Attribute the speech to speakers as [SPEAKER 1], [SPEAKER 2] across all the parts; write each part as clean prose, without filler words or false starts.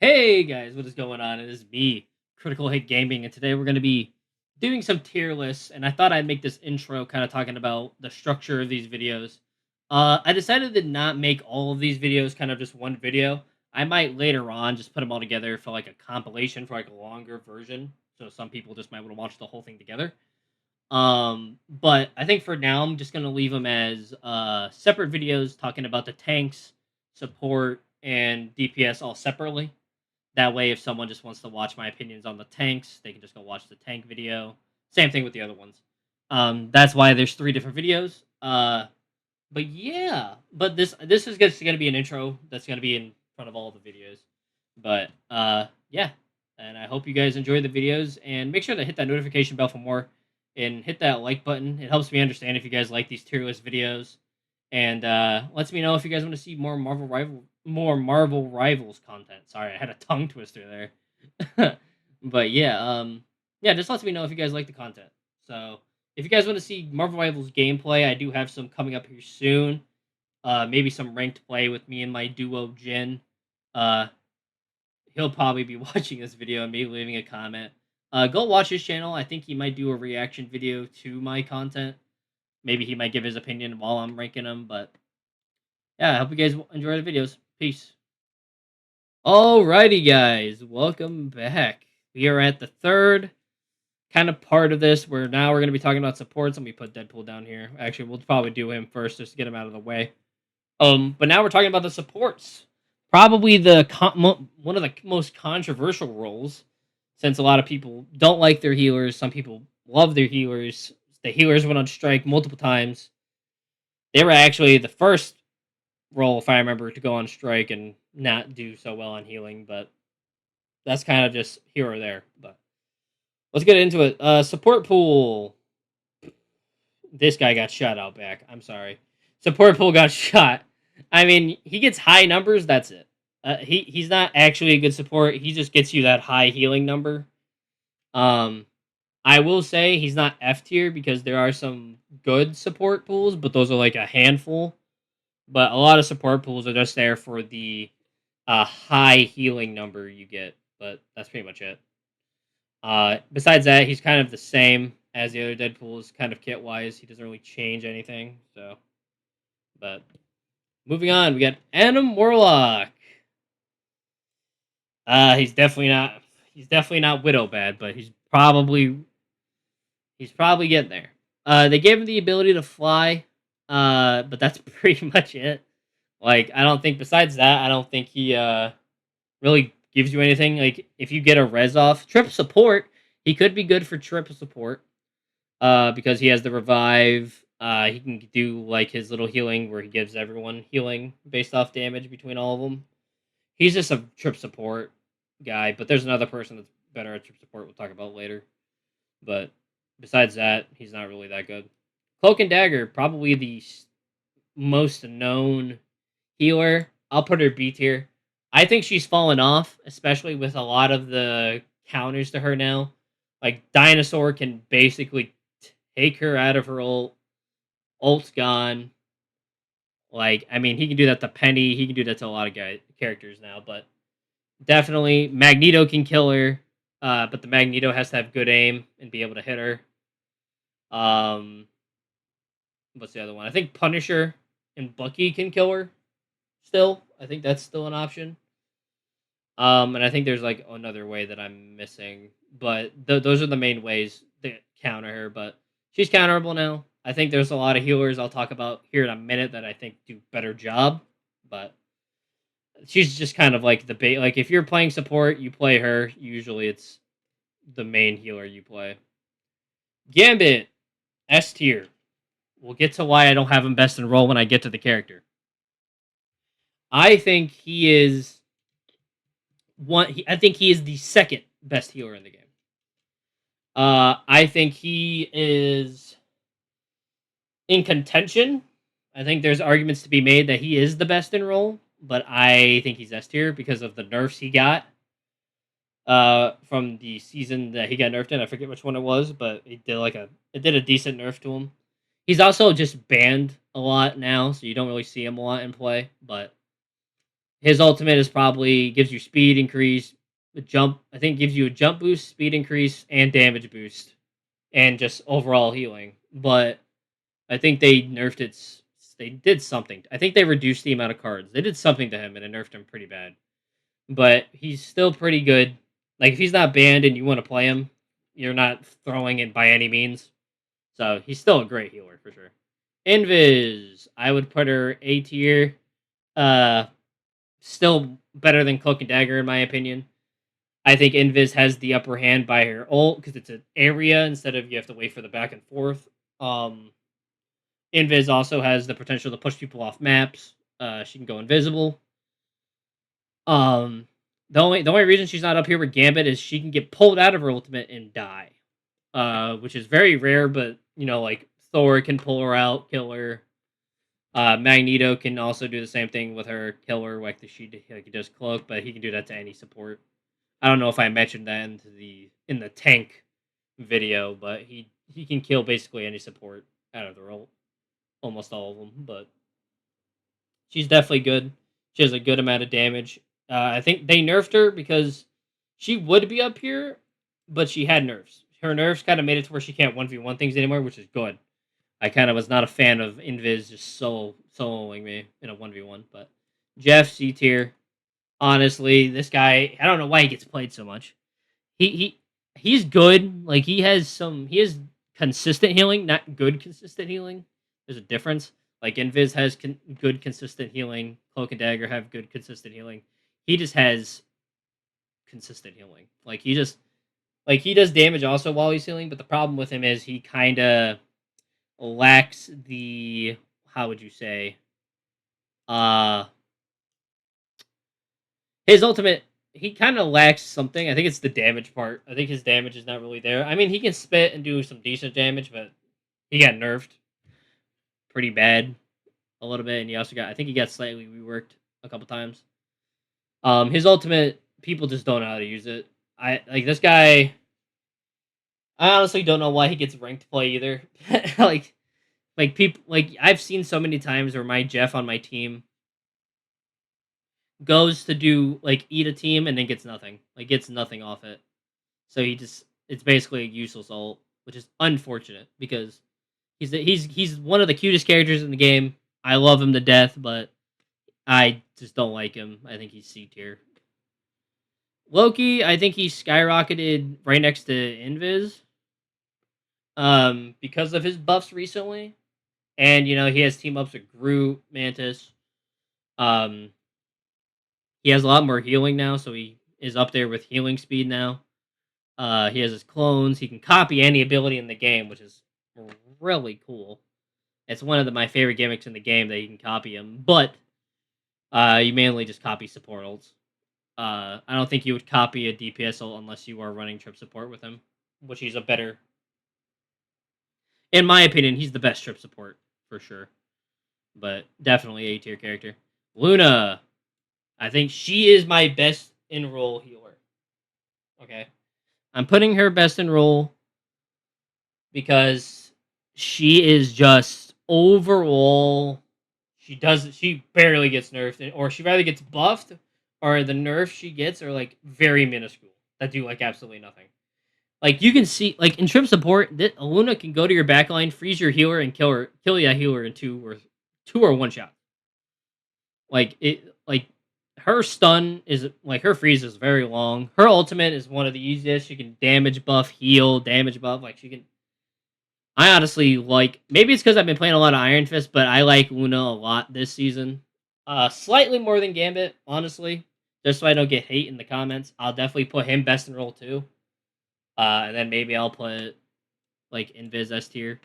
[SPEAKER 1] Hey guys, what is going on? It is me, Critical Hit Gaming, and today we're going to be doing some tier lists. And I thought I'd make this intro kind of talking about the structure of these videos. I decided to not make all of these videos kind of just one video. I might later on just put them all together for like a compilation for like a longer version, so some people just might want to watch the whole thing together. But I think for now I'm just going to leave them as separate videos talking about the tanks, support, and DPS all separately. That way, if someone just wants to watch my opinions on the tanks, they can just go watch the tank video. Same thing with the other ones. That's why there's three different videos. But yeah, but this is just going to be an intro that's going to be in front of all the videos. But yeah, and I hope you guys enjoy the videos and make sure to hit that notification bell for more and hit that like button. It helps me understand if you guys like these tier list videos and lets me know if you guys want to see more Marvel Rivals content. Sorry, I had a tongue twister there. But yeah, just lets me know if you guys like the content. So if you guys want to see Marvel Rivals gameplay, I do have some coming up here soon. Maybe some ranked play with me and my duo Jin. Uh, he'll probably be watching this video and maybe leaving a comment. Go watch his channel. I think he might do a reaction video to my content. Maybe he might give his opinion while I'm ranking them, but yeah, I hope you guys enjoy the videos. Peace. Alrighty, guys, welcome back. We are at the third kind of part of this where now we're going to be talking about supports. Let me put Deadpool down here. Actually, we'll probably do him first just to get him out of the way. But now we're talking about the supports. Probably one of the most controversial roles, since a lot of people don't like their healers. Some people love their healers. The healers went on strike multiple times. They were actually the first role, if I remember, to go on strike and not do so well on healing, but that's kind of just here or there. But let's get into it. Support pool. This guy got shot out back. I'm sorry. Support pool got shot. I mean, he gets high numbers. That's it. He's not actually a good support. He just gets you that high healing number. Um, I will say he's not F tier because there are some good support pools, but those are like a handful. But a lot of support pools are just there for the high healing number you get, but that's pretty much it. Besides that, he's kind of the same as the other Deadpools, kind of kit wise. He doesn't really change anything. So, but moving on, we got Adam Warlock. He's definitely not. He's definitely not Widow bad, but he's probably getting there. They gave him the ability to fly, but that's pretty much it. Like, I don't think besides that, I don't think he really gives you anything. Like, if you get a res off trip support, he could be good for trip support. Because he has the revive. He can do like his little healing where he gives everyone healing based off damage between all of them. He's just a trip support guy, but there's another person that's better at trip support. We'll talk about later. But besides that, he's not really that good. Cloak and Dagger, probably the most known healer. I'll put her B tier. I think she's fallen off, especially with a lot of the counters to her now. Like Dinosaur can basically take her out of her ult. Ult's gone. Like, I mean, he can do that to Penny. He can do that to a lot of characters now. But definitely, Magneto can kill her. But the Magneto has to have good aim and be able to hit her. Um, what's the other one? I think Punisher and Bucky can kill her. Still, I think that's still an option. And I think there's like another way that I'm missing, but those are the main ways to counter her. But she's counterable now. I think there's a lot of healers I'll talk about here in a minute that I think do better job, but she's just kind of like the bait. Like if you're playing support, you play her. Usually, it's the main healer you play. Gambit S tier. We'll get to why I don't have him best in role when I get to the character. I think he is I think he is the second best healer in the game. I think he is in contention. I think there's arguments to be made that he is the best in role, but I think he's S tier because of the nerfs he got from the season that he got nerfed in. I forget which one it was, but it did a decent nerf to him. He's also just banned a lot now, so you don't really see him a lot in play. But His ultimate is probably gives you speed increase, a jump. I think gives you a jump boost, speed increase, and damage boost, and just overall healing. But I think they nerfed it. They did something. I think they reduced the amount of cards. They did something to him, and it nerfed him pretty bad. But he's still pretty good. Like if he's not banned and you want to play him, you're not throwing it by any means. So he's still a great healer for sure. Invis, I would put her A tier. Uh, Still better than Cloak and Dagger in my opinion. I think Invis has the upper hand by her ult because it's an area instead of you have to wait for the back and forth. Um, Invis also has the potential to push people off maps. She can go invisible. Um, the only reason she's not up here with Gambit is she can get pulled out of her ultimate and die. Which is very rare, but like Thor can pull her out, kill her. Magneto can also do the same thing with her, kill her like he does Cloak, but he can do that to any support. I don't know if I mentioned that in the tank video, but he can kill basically any support out of the ult, almost all of them. But she's definitely good. She has a good amount of damage. I think they nerfed her because she would be up here, but she had nerfs. Her nerfs kind of made it to where she can't 1v1 things anymore, which is good. I kind of was not a fan of Invis just soloing me in a 1v1, but Jeff C tier. Honestly, this guy, I don't know why he gets played so much. He's good. Like he has consistent healing, not good consistent healing. There's a difference. Like Invis has good consistent healing. Cloak and Dagger have good consistent healing. He just has consistent healing. Like he does damage also while he's healing, but the problem with him is he kind of lacks the, how would you say, uh his ultimate, he kind of lacks something. I think it's the damage part. I think his damage is not really there. I mean, he can spit and do some decent damage, but he got nerfed pretty bad a little bit, and he also got, I think he got slightly reworked a couple times. His ultimate, people just don't know how to use it. I like this guy. I honestly don't know why he gets ranked play either. like people, like I've seen so many times where my Jeff on my team goes to do like eat a team and then gets nothing. Like gets nothing off it. So it's basically a useless ult, which is unfortunate because he's one of the cutest characters in the game. I love him to death, but I just don't like him. I think he's C tier. Loki, I think he skyrocketed right next to Invis. Because of his buffs recently. And he has team ups with Groot, Mantis. Um he has a lot more healing now, so he is up there with healing speed now. He has his clones. He can copy any ability in the game, which is really cool. It's one of my favorite gimmicks in the game that you can copy him, but you mainly just copy support ults. I don't think you would copy a DPS ult unless you are running trip support with him, which he's a better. In my opinion, he's the best trip support for sure, but definitely A tier character. Luna, I think she is my best in role healer. Okay, I'm putting her best in role because she is just overall. She barely gets nerfed, or she rather gets buffed, or the nerfs she gets are like very minuscule that do like absolutely nothing. Like you can see, like in trip support, that Luna can go to your backline, freeze your healer, and kill that healer in two or one shot. Like her stun is like her freeze is very long. Her ultimate is one of the easiest. She can damage buff, heal, damage buff. Like she can. I honestly like. Maybe it's because I've been playing a lot of Iron Fist, but I like Luna a lot this season. Slightly more than Gambit, honestly. Just so I don't get hate in the comments, I'll definitely put him best in role too. And then maybe I'll put like Invis S tier,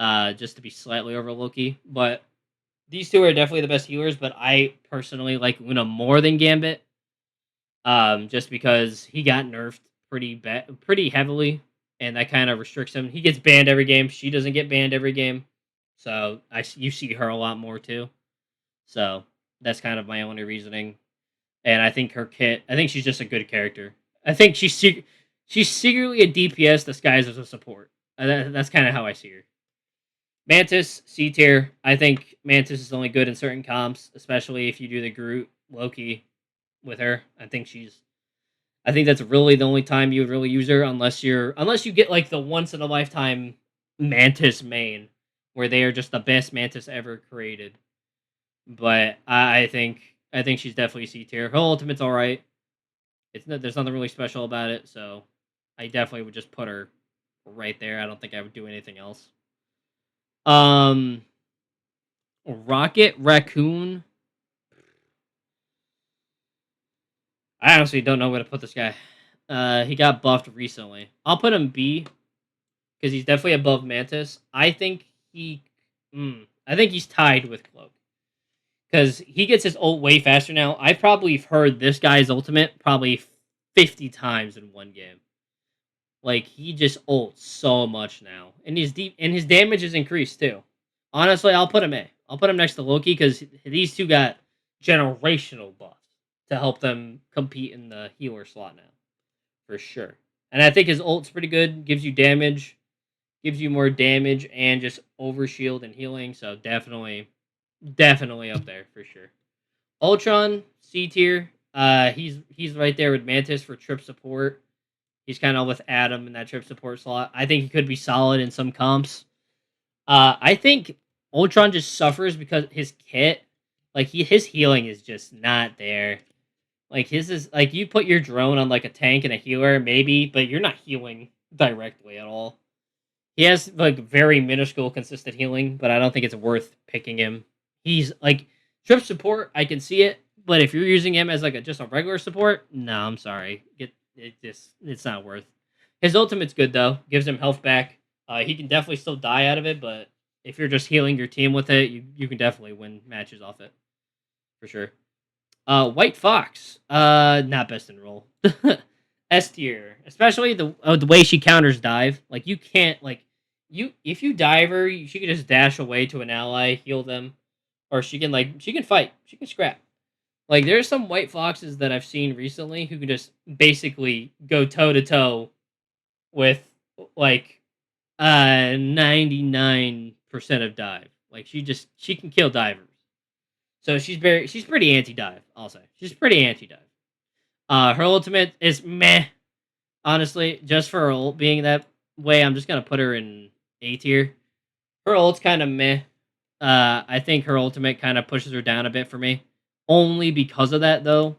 [SPEAKER 1] just to be slightly over Loki. But these two are definitely the best healers. But I personally like Luna more than Gambit, just because he got nerfed pretty heavily, and that kind of restricts him. He gets banned every game. She doesn't get banned every game, so you see her a lot more too. So that's kind of my only reasoning. And I think her kit. I think she's just a good character. I think she's secretly a DPS disguised as a support. That's kind of how I see her. Mantis C tier. I think Mantis is only good in certain comps, especially if you do the Groot Loki with her. I think that's really the only time you would really use her, unless you get like the once in a lifetime Mantis main, where they are just the best Mantis ever created. But I think she's definitely C tier. Her ultimate's all right. There's nothing really special about it, so I definitely would just put her right there. I don't think I would do anything else. Um, Rocket Raccoon. I honestly don't know where to put this guy. He got buffed recently. I'll put him B because he's definitely above Mantis. He, I think he's tied with Cloak because he gets his ult way faster now. I probably heard this guy's ultimate probably 50 times in one game. Like he just ults so much now, and his damage is increased too. Honestly, I'll put him A. I'll put him next to Loki because these two got generational buffs to help them compete in the healer slot now, for sure. And I think his ult's pretty good. Gives you more damage, and just overshield and healing. So definitely up there for sure. Ultron C tier. He's right there with Mantis for trip support. He's kind of with Adam in that trip support slot. I think he could be solid in some comps. I think Ultron just suffers because his kit, his healing is just not there. Like his is like you put your drone on like a tank and a healer maybe, but you're not healing directly at all. He has like very minuscule consistent healing, but I don't think it's worth picking him. He's like trip support, I can see it, but if you're using him as like just a regular support, no, I'm sorry. It's not worth. His ultimate's good though, gives him health back. He can definitely still die out of it, but if you're just healing your team with it, you can definitely win matches off it for sure. White Fox, not best in role. S tier, especially the way she counters dive. Like you can't like you if you dive her, she can just dash away to an ally, heal them, or she can fight, she can scrap. Like there's some White Foxes that I've seen recently who can just basically go toe to toe with like 99% of dive. Like she can kill divers. So she's pretty anti dive. I'll say she's pretty anti dive. Her ultimate is meh. Honestly, just for her ult being that way, I'm just gonna put her in A tier. Her ult's kind of meh. I think her ultimate kind of pushes her down a bit for me. Only because of that, though.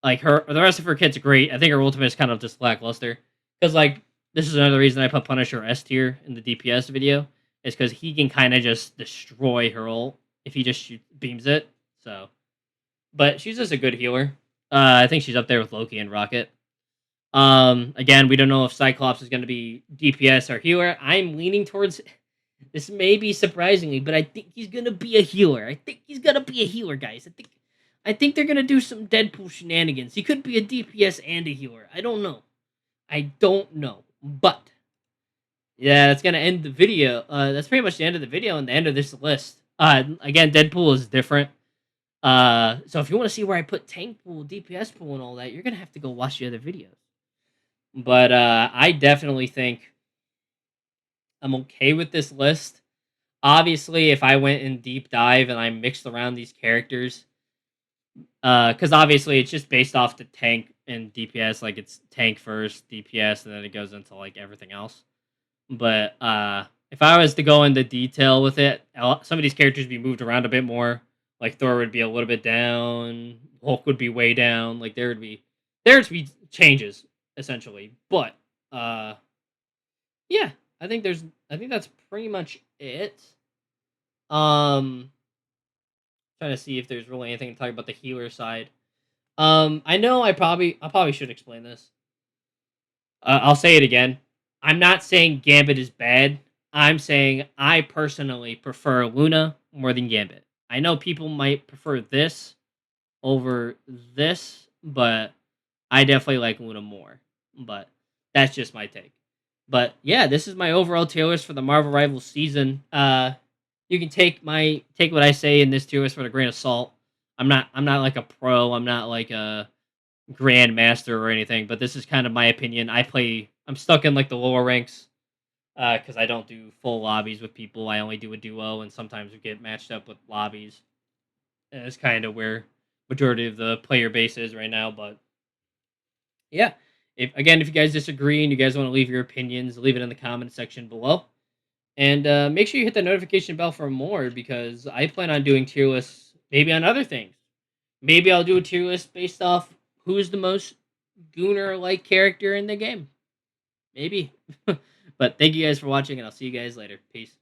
[SPEAKER 1] Like the rest of her kit's great. I think her ultimate is kind of just lackluster. Because like this is another reason I put Punisher S tier in the DPS video. Is because he can kind of just destroy her ult if he just beams it. So, but she's just a good healer. I think she's up there with Loki and Rocket. Again, we don't know if Cyclops is going to be DPS or healer. I'm leaning towards this. May be surprisingly, but I think he's going to be a healer. I think he's going to be a healer, guys. I think they're going to do some Deadpool shenanigans. He could be a DPS and a healer. I don't know. But yeah, that's going to end the video. That's pretty much the end of the video and the end of this list. Again, Deadpool is different. So if you want to see where I put tank pool, DPS pool, and all that, you're gonna have to go watch the other videos. But I definitely think I'm okay with this list. Obviously, if I went in deep dive and I mixed around these characters, because obviously it's just based off the tank and DPS, like it's tank first, DPS, and then it goes into like everything else. But if I was to go into detail with it, some of these characters would be moved around a bit more. Like Thor would be a little bit down, Hulk would be way down. Like there would be changes essentially. But yeah, I think that's pretty much it. Um, trying to see if there's really anything to talk about the healer side. I know I probably should explain this. I'll say it again. I'm not saying Gambit is bad. I'm saying I personally prefer Luna more than Gambit. I know people might prefer this over this, but I definitely like Luna more. But that's just my take. But yeah, this is my overall tier list for the Marvel Rivals season. You can take what I say in this tier list with a grain of salt. I'm not like a pro. I'm not like a grandmaster or anything, but this is kind of my opinion. I'm stuck in like the lower ranks because I don't do full lobbies with people. I only do a duo, and sometimes we get matched up with lobbies. And it's kind of where majority of the player base is right now. But yeah, if you guys disagree and you guys want to leave your opinions, leave it in the comment section below. And make sure you hit the notification bell for more because I plan on doing tier lists maybe on other things. Maybe I'll do a tier list based off who's the most Gooner like character in the game. Maybe. But thank you guys for watching, and I'll see you guys later. Peace.